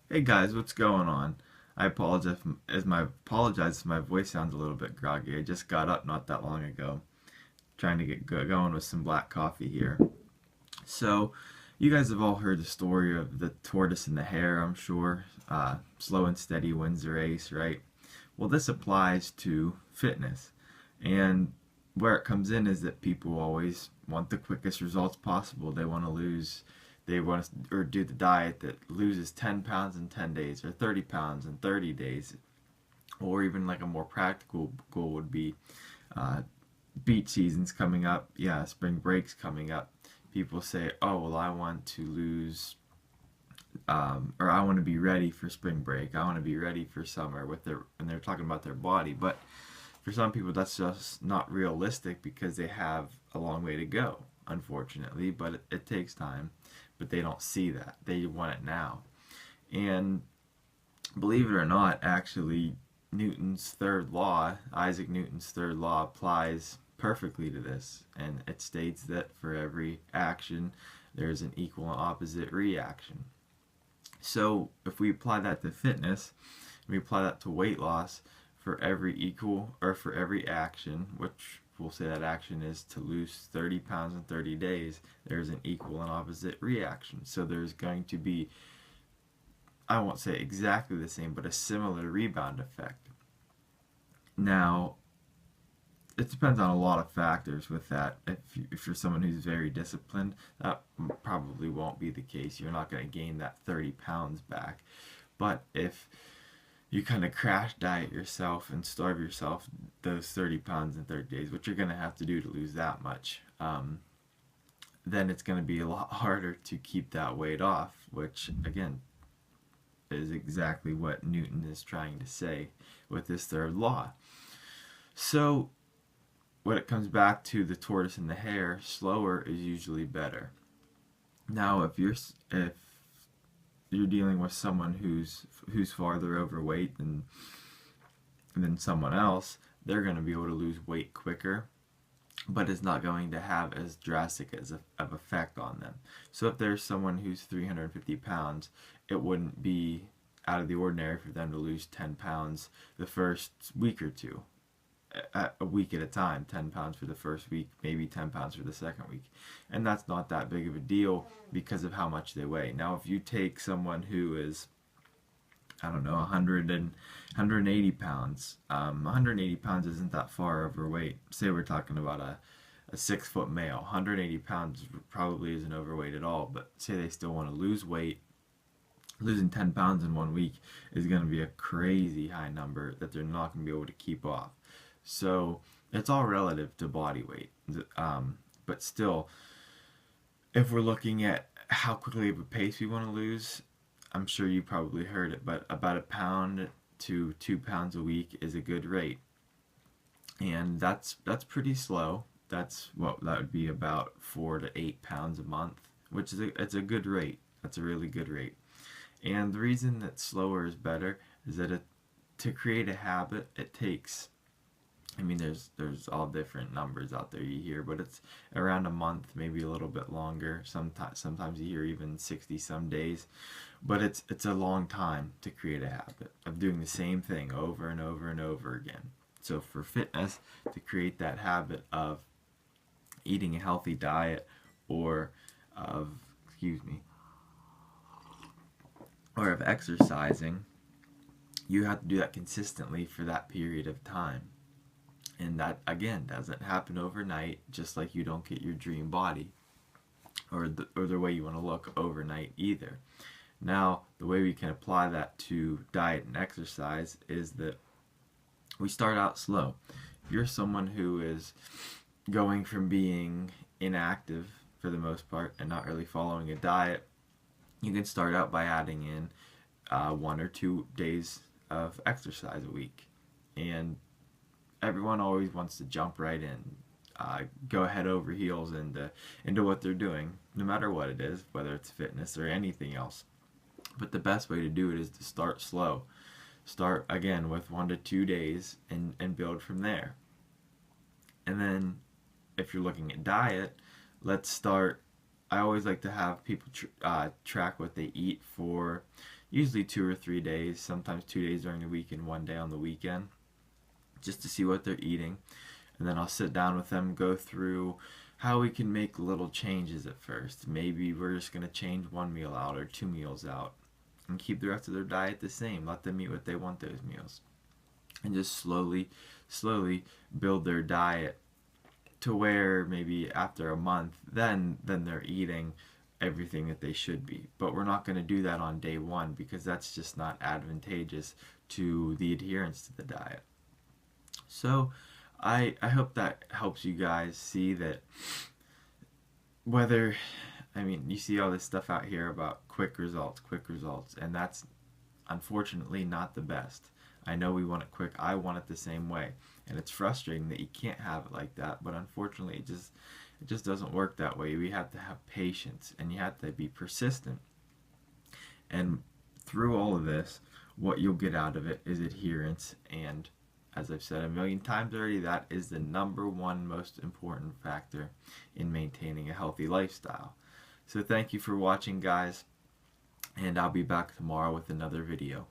Hey guys, what's going on? I apologize if my voice sounds a little bit groggy. I just got up not that long ago, trying to get going with some black coffee here. So, you guys have all heard the story of the tortoise and the hare, I'm sure. Slow and steady wins the race, right? Well, this applies to fitness, and where it comes in is that people always want the quickest results possible. They want to or do the diet that loses 10 pounds in 10 days or 30 pounds in 30 days, or even like a more practical goal would be uh, beach season's coming up. Yeah, spring break's coming up. People say, oh, well, I want to lose, or I want to be ready for spring break. I want to be ready for summer and they're talking about their body. But for some people, that's just not realistic because they have a long way to go, unfortunately. But it takes time. But they don't see that. They want it now. And believe it or not, actually, Isaac Newton's third law, applies perfectly to this. And it states that for every action, there's an equal and opposite reaction. So if we apply that to fitness, we apply that to weight loss, for every action, which we'll say that action is to lose 30 pounds in 30 days, there's an equal and opposite reaction. So there's going to be, I won't say exactly the same, but a similar rebound effect. Now, it depends on a lot of factors with that. If you're someone who's very disciplined, that probably won't be the case. You're not going to gain that 30 pounds back. But if you kind of crash diet yourself and starve yourself those 30 pounds in 30 days, which you're going to have to do to lose that much, then it's going to be a lot harder to keep that weight off, which, again, is exactly what Newton is trying to say with this third law. So, when it comes back to the tortoise and the hare, slower is usually better. Now, if you're dealing with someone who's farther overweight than someone else, they're going to be able to lose weight quicker, but it's not going to have as drastic of effect on them. So if there's someone who's 350 pounds, it wouldn't be out of the ordinary for them to lose 10 pounds the first week or two, a week at a time. 10 pounds for the first week, maybe 10 pounds for the second week. And that's not that big of a deal because of how much they weigh. Now, if you take someone who is, I don't know, 180 pounds, 180 pounds isn't that far overweight. Say we're talking about a 6-foot male. 180 pounds probably isn't overweight at all, but say they still want to lose weight. Losing 10 pounds in 1 week is going to be a crazy high number that they're not going to be able to keep off. So it's all relative to body weight. But still, if we're looking at how quickly of a pace we want to lose, I'm sure you probably heard it, but about 1 pound to 2 pounds a week is a good rate. And that's pretty slow. That would be about 4 to 8 pounds a month, which is it's a good rate. That's a really good rate. And the reason that slower is better is that to create a habit, it takes, I mean, there's all different numbers out there you hear, but it's around a month, maybe a little bit longer. Sometimes you hear even 60 some days, but it's a long time to create a habit of doing the same thing over and over and over again. So for fitness, to create that habit of eating a healthy diet or of, or of exercising, you have to do that consistently for that period of time. And that, again, doesn't happen overnight, just like you don't get your dream body or the way you want to look overnight either. Now, the way we can apply that to diet and exercise is that we start out slow. If you're someone who is going from being inactive for the most part and not really following a diet, you can start out by adding in 1 or 2 days of exercise a week. And everyone always wants to jump right in, go head over heels into what they're doing, no matter what it is, whether it's fitness or anything else. But the best way to do it is to start slow. Start again with 1 to 2 days and build from there. And then if you're looking at diet, let's start. I always like to have people track what they eat for usually 2 or 3 days, sometimes 2 days during the week and 1 day on the weekend, just to see what they're eating. And then I'll sit down with them, go through how we can make little changes at first. Maybe we're just going to change 1 meal out or 2 meals out and keep the rest of their diet the same. Let them eat what they want those meals. And just slowly build their diet to where maybe after a month, then they're eating everything that they should be. But we're not going to do that on day one because that's just not advantageous to the adherence to the diet. So I hope that helps you guys see that whether, I mean, you see all this stuff out here about quick results, and that's unfortunately not the best. I know we want it quick. I want it the same way. And it's frustrating that you can't have it like that, but unfortunately it just doesn't work that way. We have to have patience and you have to be persistent. And through all of this, what you'll get out of it is adherence, and as I've said a million times already, that is the #1 most important factor in maintaining a healthy lifestyle. So thank you for watching, guys, and I'll be back tomorrow with another video.